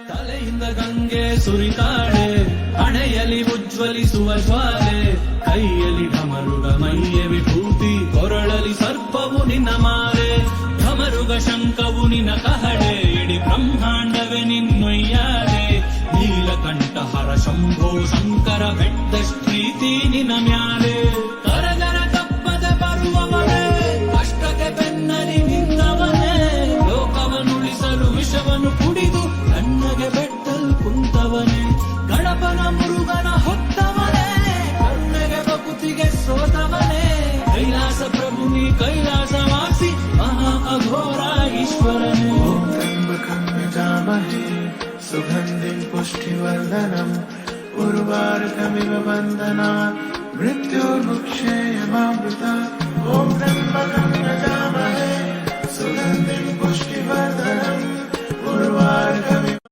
ತಲೆಯಿಂದ ಗಂಗೆ ಸುರಿತಾಳೆ, ಹಣೆಯಲ್ಲಿ ಉಜ್ವಲಿಸುವ ಜ್ವಾಲೆ, ಕೈಯಲ್ಲಿ ಢಮರುಗ ಮೈಯ ವಿಭೂತಿ, ಕೊರಳಲಿ ಸರ್ಪವು ನಿನ್ನ ಮಾರೆ, ಢಮರುಗ ಶಂಕವು ನಿನ್ನ ಕಹಳೆ, ಇಡೀ ಬ್ರಹ್ಮಾಂಡವೇ ನಿನ್ನೊಯ್ಯಾಲೆ, ನೀಲಕಂಠ ಹರ ಶಂಭೋ ಶಂಕರ ಬೆಟ್ಟದಷ್ಟ್ ಪ್ರೀತಿ ನಿನ್ನ ಮ್ಯಾಲೆ, ಕರಗರ ತಪ್ಪದ ಬರುವವನೇ, ಕಷ್ಟಕ್ಕೆ ಬೆನ್ನಲಿ ನಿಂತವನೇ, ಲೋಕವನ್ನುಳಿಸಲು ವಿಷವನ್ನು ಕುಡಿದು ಕಣ್ಣಗೆ ಬೆಟ್ಟಲ್ ಕುಂತವನೇ, ಗಣಪನ ಮುರುಗನ ಹೊತ್ತವನೇ, ಕರುಣೆಗೆ ಬಕುತಿಗೆ ಸೋತವನೇ, ಕೈಲಾಸ ಪ್ರಭು ನೀ ಕೈಲಾಸವಾಸಿ ಮಹಾ ಅಘೋರ ಈಶ್ವರನೇ. जामहे सुगन्धिं पुष्टिवर्धनम् उर्वारुकमिव बन्धनात् मृत्युर्मुक्षेयमामृतात् ॐ त्र्यम्बकं यजामहे सुगन्धिं पुष्टिवर्धनम् उर्वारुकमिव